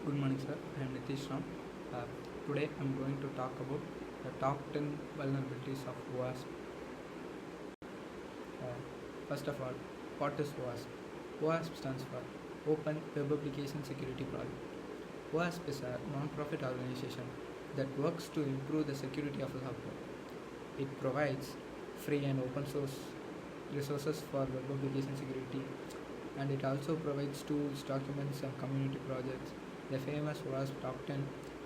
Good morning, sir. I am Nitish Ram. Today I am going to talk about the top 10 vulnerabilities of OWASP. First of all, what is OWASP? OWASP stands for Open Web Application Security Project. OWASP is a non-profit organization that works to improve the security of the software. It provides free and open source resources for web application security, and it also provides tools, documents, and community projects. The famous OWASP Top 10,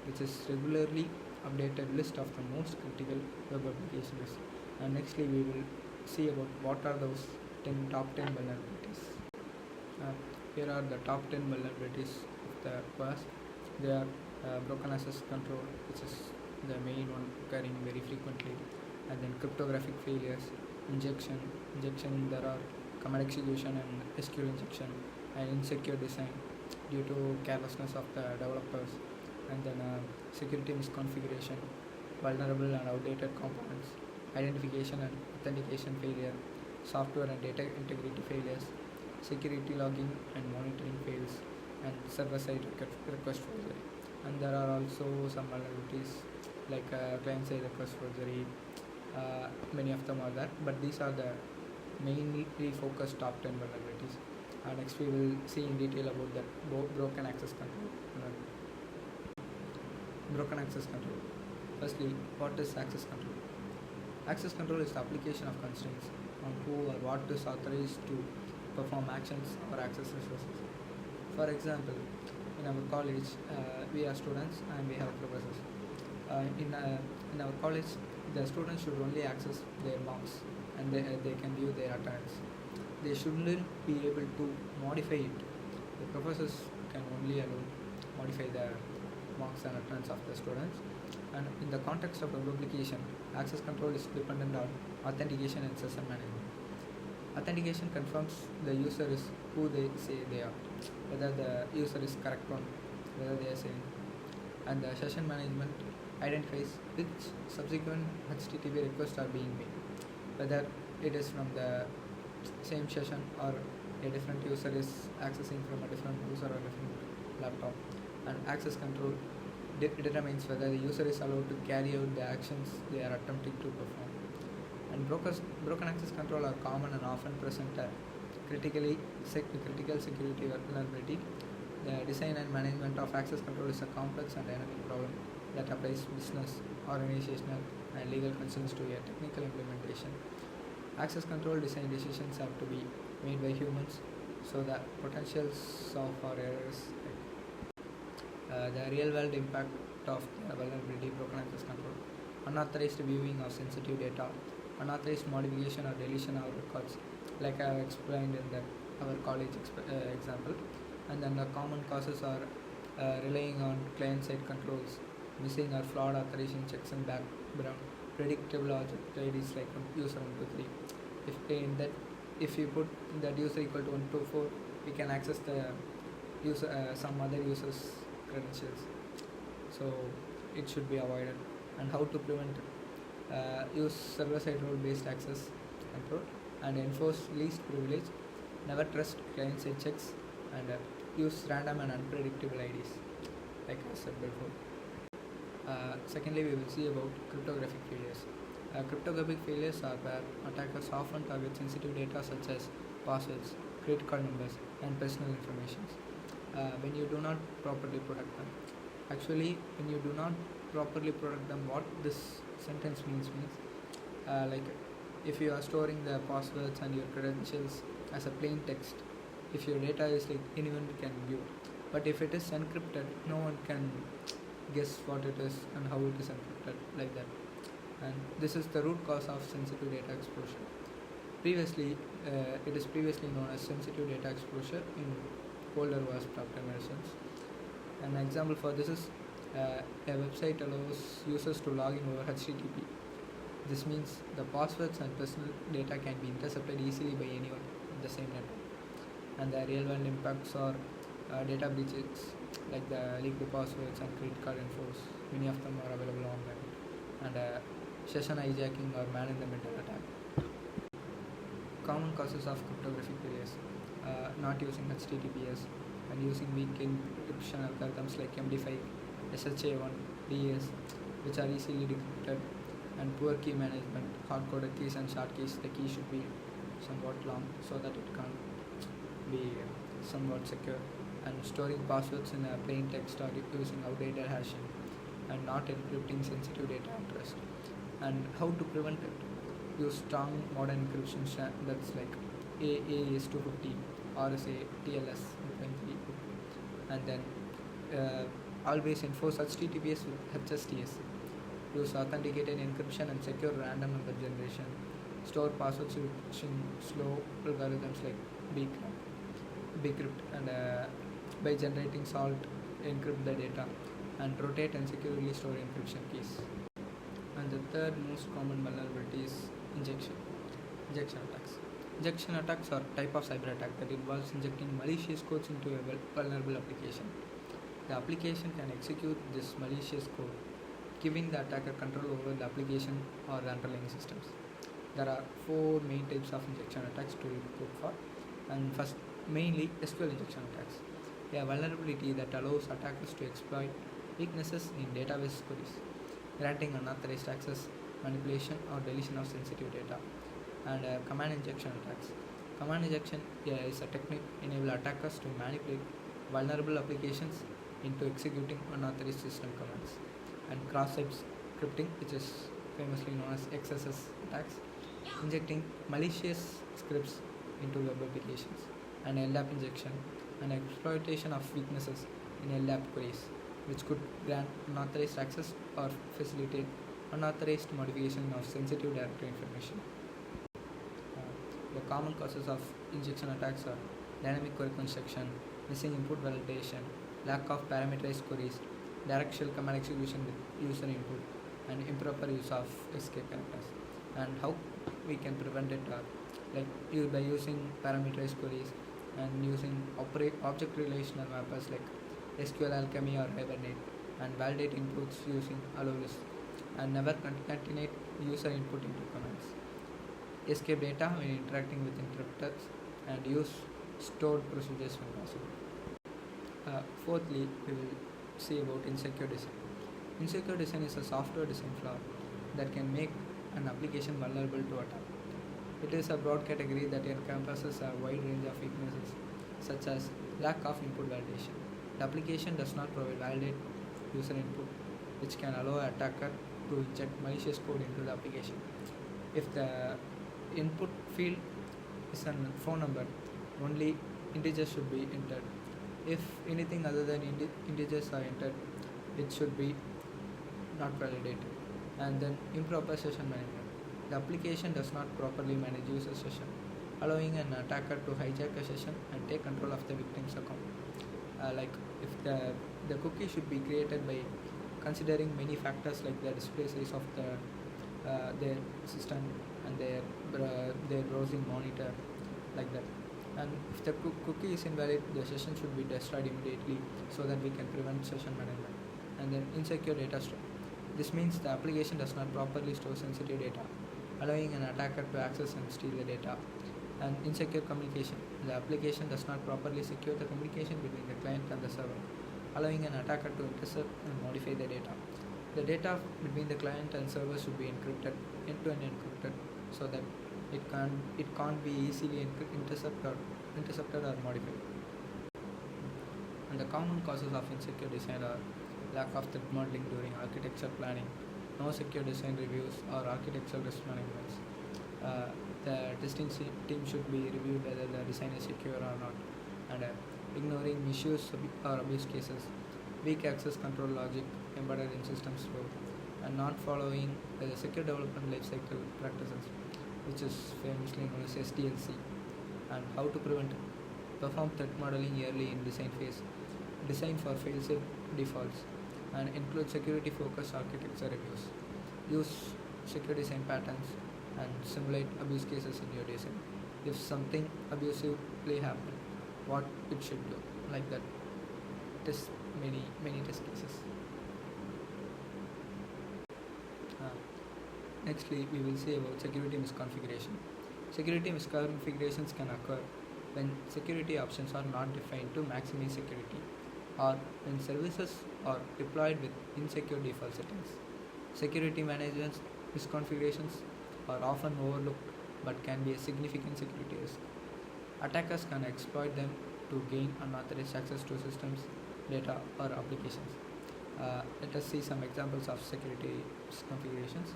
which is regularly updated list of the most critical web applications. And nextly, we will see about what are those top 10 vulnerabilities. Here are the top 10 vulnerabilities of the OWASP. They are broken access control, which is the main one occurring very frequently, and then cryptographic failures, injection. There are command execution and SQL injection, and insecure design due to carelessness of the developers, and then security misconfiguration, vulnerable and outdated components, identification and authentication failure, software and data integrity failures, security logging and monitoring fails, and server-side request forgery. And there are also some vulnerabilities like client-side request forgery. Many of them are there, but these are the mainly focused top 10 vulnerabilities. Next we will see in detail about the broken access control. Broken access control. Firstly, what is access control? Access control is the application of constraints on who or what is authorized to perform actions or access resources. For example, in our college, we are students and we have professors. In our college, the students should only access their marks and they can view their attendance. They shouldn't be able to modify it. The professors can only modify the marks and attendance of the students. And in the context of a publication, access control is dependent on authentication and session management. Authentication confirms the user is who they say they are, whether the user is correct one, whether they are saying. And the session management identifies which subsequent HTTP requests are being made, whether it is from the same session or a different user is accessing from a different user or different laptop. And access control determines whether the user is allowed to carry out the actions they are attempting to perform. And broken access control are common and often present at critical security vulnerability. The design and management of access control is a complex and dynamic problem that applies business, organizational, and legal concerns to a technical implementation. Access control design decisions have to be made by humans, so the potentials for errors. The real-world impact of vulnerability broken access control: unauthorized viewing of sensitive data, unauthorized modification or deletion of records, like I have explained in our college example. And then the common causes are relying on client-side controls, missing or flawed authorization checks in background, predictable object IDs like user 123. If you put that user equal to 124, we can access the user some other user's credentials. So it should be avoided. And how to prevent use server-side role-based access control and enforce least privilege. Never trust client-side checks and use random and unpredictable IDs, like I said before. Secondly, we will see about cryptographic failures. Cryptographic failures are where attackers often target sensitive data such as passwords, credit card numbers, and personal information when you do not properly protect them. Actually, when you do not properly protect them, what this sentence means like if you are storing the passwords and your credentials as a plain text, if your data is like anyone can view, but if it is encrypted, no one can guess what it is and how it is encrypted, like that. And this is the root cause of sensitive data exposure. It is previously known as sensitive data exposure in older OWASP top 10 versions. An example for this is a website allows users to log in over HTTP. This means the passwords and personal data can be intercepted easily by anyone in the same network. And the real-world impacts are data breaches like the leaked passwords and credit card infos. Many of them are available online. And session hijacking or man-in-the-middle attack. Common causes of cryptographic failures: not using HTTPS, and using weak encryption algorithms like MD5, SHA1, DS, which are easily decrypted, and poor key management, hard-coded keys and short keys. The key should be somewhat long so that it can be somewhat secure, and storing passwords in a plain text or using outdated hashing, and not encrypting sensitive data at rest. And how to prevent it? Use strong modern encryption that's like AES250, RSA, TLS, and then always enforce HTTPS with HSTS. Use authenticated encryption and secure random number generation. Store passwords using slow algorithms like bcrypt, and by generating salt, encrypt the data, and rotate and securely store encryption keys. And the third most common vulnerability is injection attacks. Injection attacks are a type of cyber attack that involves injecting malicious codes into a vulnerable application. The application can execute this malicious code, giving the attacker control over the application or the underlying systems. There are four main types of injection attacks to look for, and first, mainly SQL injection attacks, a vulnerability that allows attackers to exploit weaknesses in database queries, granting unauthorized access, manipulation, or deletion of sensitive data. And command injection attacks. Command injection is a technique enable attackers to manipulate vulnerable applications into executing unauthorized system commands. And cross-site scripting, which is famously known as XSS attacks, injecting malicious scripts into web applications. And LDAP injection, an exploitation of weaknesses in LDAP queries, which could grant unauthorized access or facilitate unauthorized modification of sensitive directory information. The common causes of injection attacks are dynamic query construction, missing input validation, lack of parameterized queries, direct shell command execution with user input, and improper use of escape characters. And how we can prevent it by using parameterized queries and using object relational mappers like SQL Alchemy or Hibernate, and validate inputs using allow list, and never concatenate user input into commands. Escape data when interacting with interpreters, and use stored procedures when possible. Fourthly, we will see about insecure design. Insecure design is a software design flaw that can make an application vulnerable to attack. It is a broad category that encompasses a wide range of weaknesses, such as lack of input validation. The application does not provide valid user input, which can allow an attacker to inject malicious code into the application. If the input field is a phone number, only integers should be entered. If anything other than integers are entered, it should be not validated. And then improper session management. The application does not properly manage user session, allowing an attacker to hijack a session and take control of the victim's account. Like if the cookie should be created by considering many factors like the display size of their system and their browsing monitor, like that. And if the cookie is invalid, the session should be destroyed immediately so that we can prevent session management. And then insecure data store. This means the application does not properly store sensitive data, allowing an attacker to access and steal the data. And insecure communication. The application does not properly secure the communication between the client and the server, allowing an attacker to intercept and modify the data. The data between the client and server should be encrypted, end-to-end encrypted, so that it can't be easily intercepted or modified. And the common causes of insecure design are lack of threat modeling during architecture planning, no secure design reviews or architectural risk managements. The testing team should be reviewed whether the design is secure or not, and ignoring misuse or abuse cases, weak access control logic embedded in systems flow, and not following the secure development lifecycle practices, which is famously known as SDLC. And how to prevent it? Perform threat modeling early in design phase, design for fail-safe defaults, and include security-focused architecture reviews. Use secure design patterns and simulate abuse cases in your design. If something abusively happens, what it should do, like that. Test many test cases. Nextly, we will see about security misconfiguration. Security misconfigurations can occur when security options are not defined to maximize security, or when services are deployed with insecure default settings. Security management misconfigurations are often overlooked but can be a significant security risk. Attackers can exploit them to gain unauthorized access to systems, data, or applications. Let us see some examples of security configurations.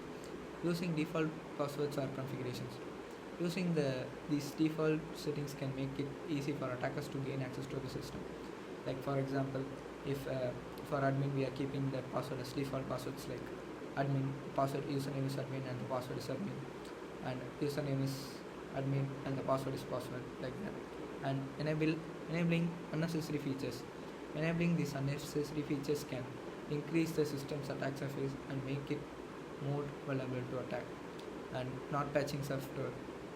Using default passwords or configurations. Using these default settings can make it easy for attackers to gain access to the system. Like for example, if for admin we are keeping the password as default passwords like admin password username is admin and the password is admin, and username is admin and the password is password, like that. And enabling unnecessary features. Enabling these unnecessary features can increase the system's attack surface and make it more vulnerable to attack. And not patching software.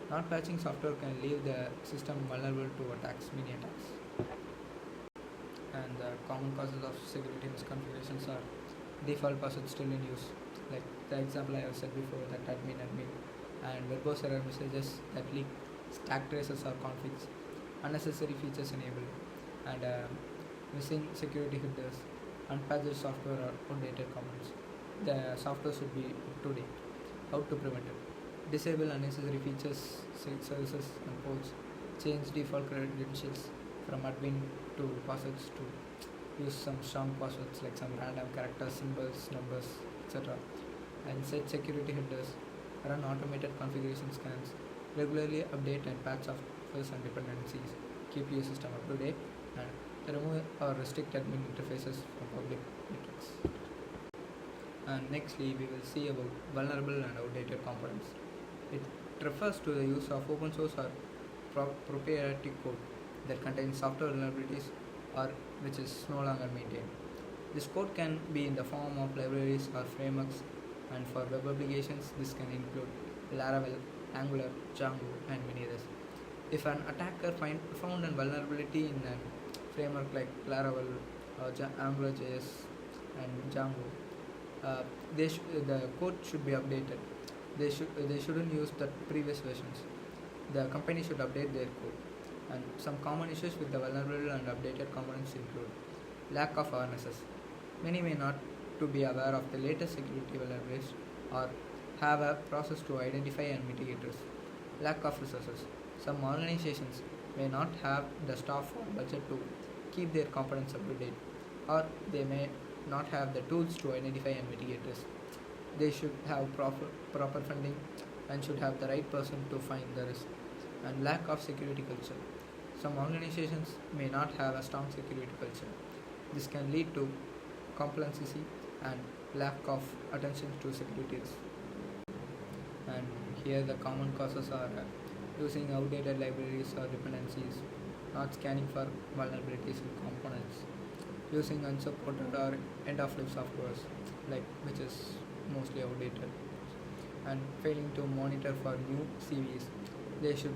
Not patching software can leave the system vulnerable to attacks, many attacks. And the common causes of security misconfigurations are default passwords still in use, like the example I have said before, that admin, and verbose error messages that leak stack traces or conflicts, unnecessary features enabled, and missing security headers, unpatched software or outdated components. The software should be up to date. How to prevent it? Disable unnecessary features, services and ports, change default credentials from admin to passwords to use some strong passwords like some random characters, symbols, numbers, etc. And set security headers, run automated configuration scans, regularly update and patch software and dependencies, keep your system up to date, and remove or restrict admin interfaces from public networks. And nextly, we will see about vulnerable and outdated components. It refers to the use of open source or proprietary code that contains software vulnerabilities or which is no longer maintained. This code can be in the form of libraries or frameworks, and for web applications, this can include Laravel, Angular, Django, and many others. If an attacker found a vulnerability in a framework like Laravel, AngularJS, and Django, the code should be updated. They shouldn't use the previous versions. The company should update their code. And some common issues with the vulnerable and updated components include lack of awarenesses. Many may not to be aware of the latest security vulnerabilities or have a process to identify and mitigate risk. Lack of resources. Some organizations may not have the staff or budget to keep their components up to date, or they may not have the tools to identify and mitigate risk. They should have proper funding and should have the right person to find the risk. And lack of security culture. Some organizations may not have a strong security culture. This can lead to complacency and lack of attention to security risk. And here the common causes are using outdated libraries or dependencies, not scanning for vulnerabilities in components, using unsupported or end-of-life softwares, like which is mostly outdated, and failing to monitor for new CVEs. They should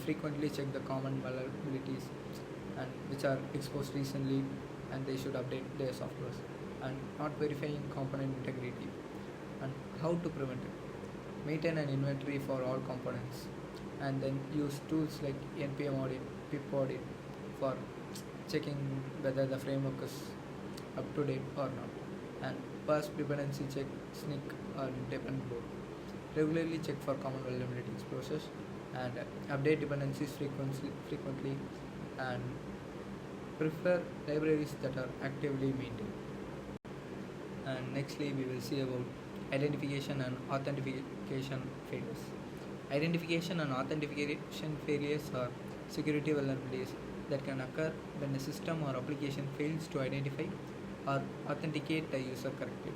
frequently check the common vulnerabilities and which are exposed recently, and they should update their softwares, and not verifying component integrity. And how to prevent it? Maintain an inventory for all components, and then use tools like npm audit, pip audit for checking whether the framework is up to date or not, and pass dependency check, sneak, or depend board. Regularly check for common vulnerability exposures, and update dependencies frequently, and prefer libraries that are actively maintained. And nextly, we will see about identification and authentication failures. Identification and authentication failures are security vulnerabilities that can occur when a system or application fails to identify or authenticate a user correctly.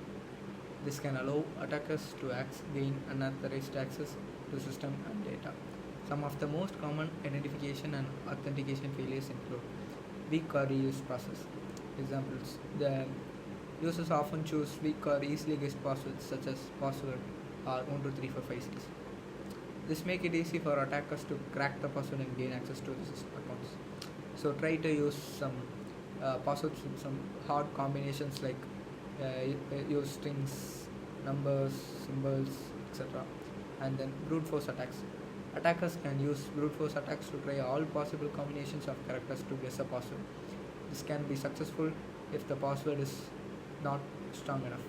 This can allow attackers to gain unauthorized access to system and data. Some of the most common identification and authentication failures include weak or reused process. Examples: the users often choose weak or easily guessed passwords such as password or 123456. This makes it easy for attackers to crack the password and gain access to the system accounts. So try to use some passwords with some hard combinations like use strings, numbers, symbols, etc. And then brute force attacks. Attackers can use brute force attacks to try all possible combinations of characters to guess a password. This can be successful if the password is not strong enough.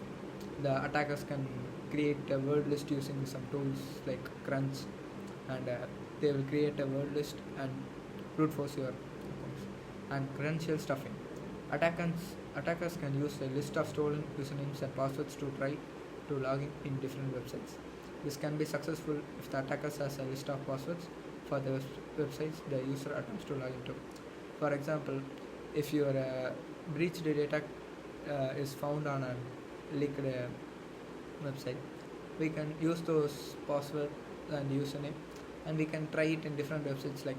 The attackers can create a word list using some tools like Crunch, and they will create a word list and brute force your accounts. And credential stuffing. Attackers can use a list of stolen usernames and passwords to try to log in different websites. This can be successful if the attacker has a list of passwords for the websites the user attempts to log into. For example, if your breached data is found on a leaked website, we can use those password and username, and we can try it in different websites. Like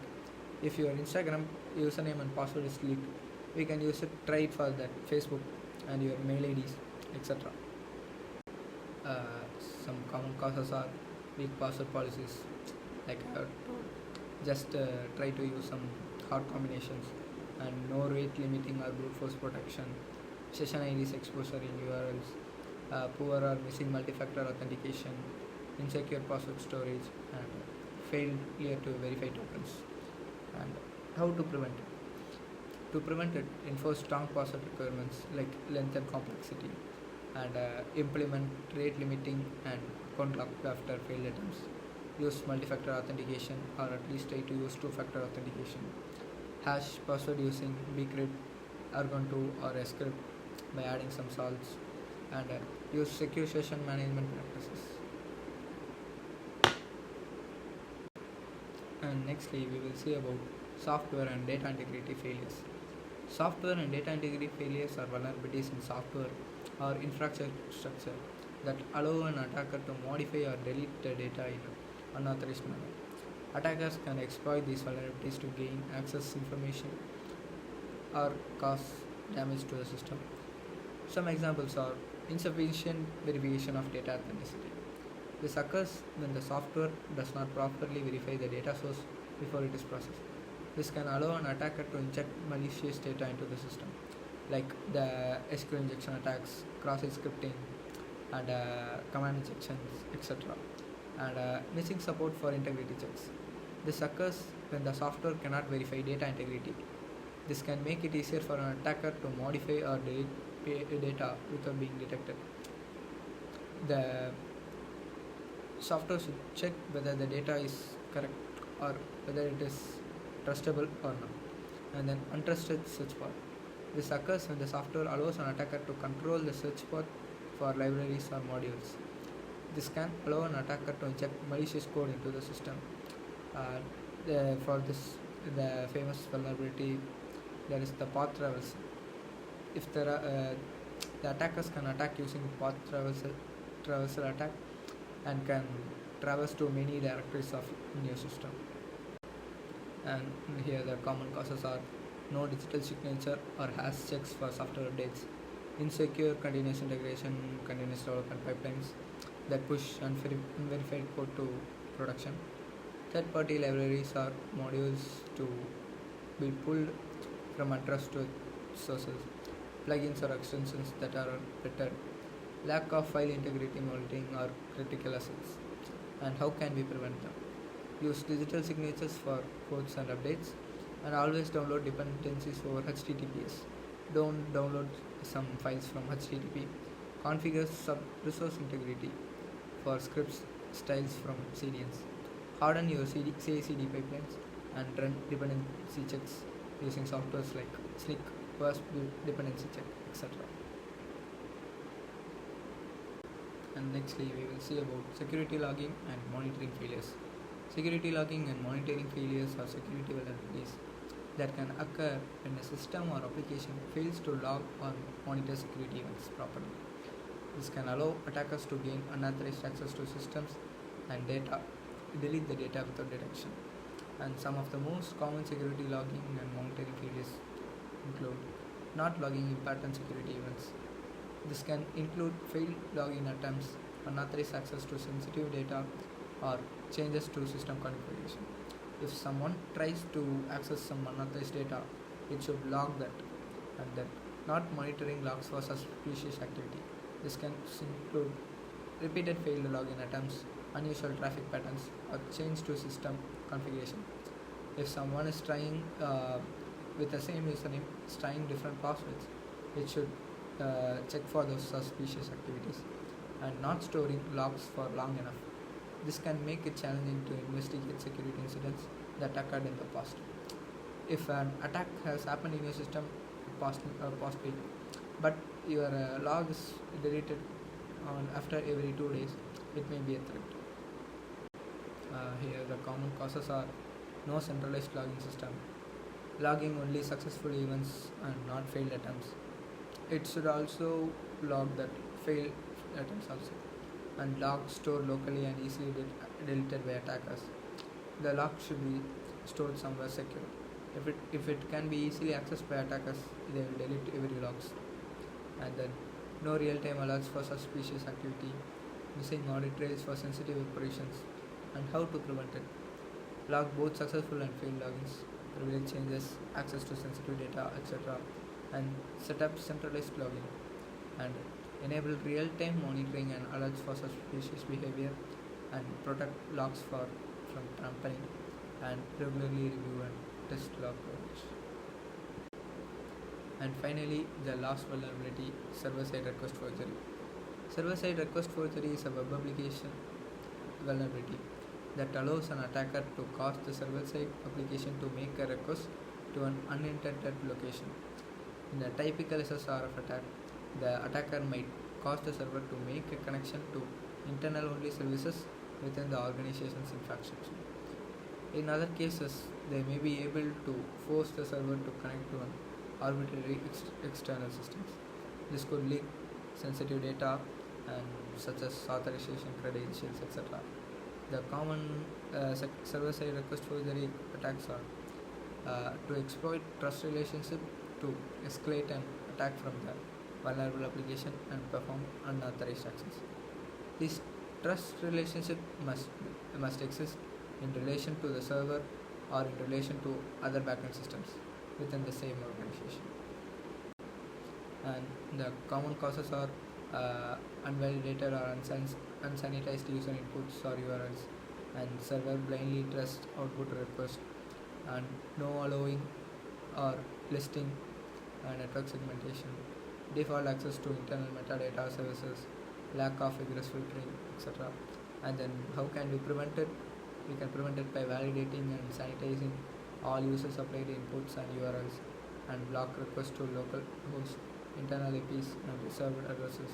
if your Instagram username and password is leaked, we can use it, try it for that Facebook and your mail IDs, etc. uh, some common causes are weak password policies, like just try to use some hard combinations, and no rate limiting or brute force protection, session IDs exposure in URLs, poor or missing multi-factor authentication, insecure password storage, and failure to verify tokens. And how to prevent it? To prevent it, enforce strong password requirements like length and complexity, and implement rate limiting and account lock after failed attempts. Use multi-factor authentication, or at least try to use two-factor authentication. Hash password using bcrypt, argon2, or script by adding some salts, and use secure session management practices. And nextly, we will see about software and data integrity failures. Software and data integrity failures are vulnerabilities in software or infrastructure that allow an attacker to modify or delete the data in an unauthorized manner. Attackers can exploit these vulnerabilities to gain access information or cause damage to the system. Some examples are insufficient verification of data authenticity. This occurs when the software does not properly verify the data source before it is processed. This can allow an attacker to inject malicious data into the system, like the SQL injection attacks, cross-site scripting, and command injections, etc. And missing support for integrity checks. This occurs when the software cannot verify data integrity. This can make it easier for an attacker to modify or delete data without being detected. The software should check whether the data is correct or whether it is trustable or not. And then untrusted search path. This occurs when the software allows an attacker to control the search path for libraries or modules. This can allow an attacker to inject malicious code into the system. For this, the famous vulnerability, there is the path traversal. If the attackers can attack using path traversal attack, and can traverse to many directories of in your system. And here the common causes are no digital signature or hash checks for software updates, insecure continuous integration, continuous development pipelines that push unverified code to production, third-party libraries or modules to be pulled from untrusted sources, plugins or extensions that are better, lack of file integrity monitoring or critical assets. And how can we prevent them? Use digital signatures for codes and updates, and always download dependencies over HTTPS. Don't download some files from HTTP. Configure sub-resource integrity for scripts styles from CDNs. Harden your CI/CD pipelines and run dependency checks using softwares like Slick, OWASP dependency check, etc. And nextly, we will see about security logging and monitoring failures. Security logging and monitoring failures are security vulnerabilities that can occur when a system or application fails to log or monitor security events properly. This can allow attackers to gain unauthorized access to systems and data, delete the data without detection. And some of the most common security logging and monitoring failures include not logging important security events. This can include failed login attempts, unauthorized access to sensitive data, or changes to system configuration. If someone tries to access some unauthorized data, it should log that, and then not monitoring logs for suspicious activity. This can include repeated failed login attempts, unusual traffic patterns, or change to system configuration. If someone is trying with the same username, is trying different passwords, it should check for those suspicious activities and not storing logs for long enough. This can make it challenging to investigate security incidents that occurred in the past. If an attack has happened in your system past week, but your log is deleted after every 2 days, it may be a threat. Here, the common causes are no centralized logging system, logging only successful events and not failed attempts. It should also log that failed attempts also, and logs stored locally and easily deleted by attackers. The log should be stored somewhere secure. If it can be easily accessed by attackers, they will delete every logs. And then no real-time alerts for suspicious activity, missing audit trails for sensitive operations, and how to prevent it. Log both successful and failed logins, privilege changes, access to sensitive data, etc., and set up centralized logging, and enable real-time monitoring and alerts for suspicious behavior, and protect logs from tampering, and regularly review and test log coverage. And finally, the last vulnerability, server-side request forgery. Server-side request forgery is a web application vulnerability that allows an attacker to cause the server-side application to make a request to an unintended location. In a typical SSRF attack, the attacker might cause the server to make a connection to internal-only services within the organization's infrastructure. In other cases, they may be able to force the server to connect to an arbitrary external systems. This could leak sensitive data and such as authorization credentials, etc. The common server-side request forgery attacks are to exploit trust relationship to escalate an attack from the vulnerable application and perform unauthorized access. This trust relationship must exist in relation to the server or in relation to other backend systems within the same organization. And the common causes are unvalidated or unsanitized user inputs or URLs, and server blindly trust output request, and no allowing or listing network segmentation, default access to internal metadata services, lack of egress filtering, etc. And then how can we prevent it? We can prevent it by validating and sanitizing all user supplied inputs and URLs, and block requests to local hosts, internal APs, and reserved addresses.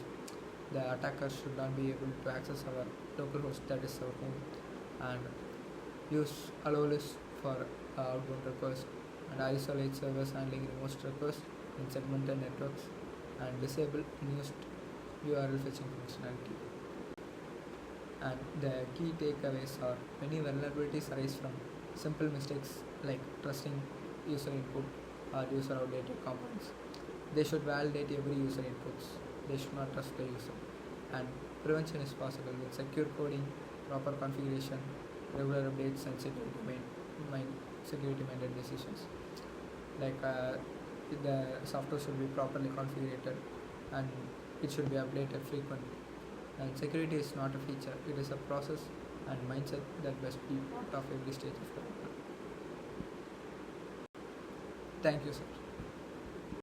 The attacker should not be able to access our local host, that is our home, and use allow list for outbound requests, and isolate servers handling remote requests in segmented networks, and disable unused URL fetching functionality. And the key takeaways are many vulnerabilities arise from simple mistakes like trusting user input or user outdated components. They should validate every user inputs. They should not trust the user. And prevention is possible with secure coding, proper configuration, regular updates, and security-minded decisions. Like the software should be properly configured, and it should be updated frequently. And security is not a feature; it is a process and mindset that must be part of every stage of development. Thank you, sir.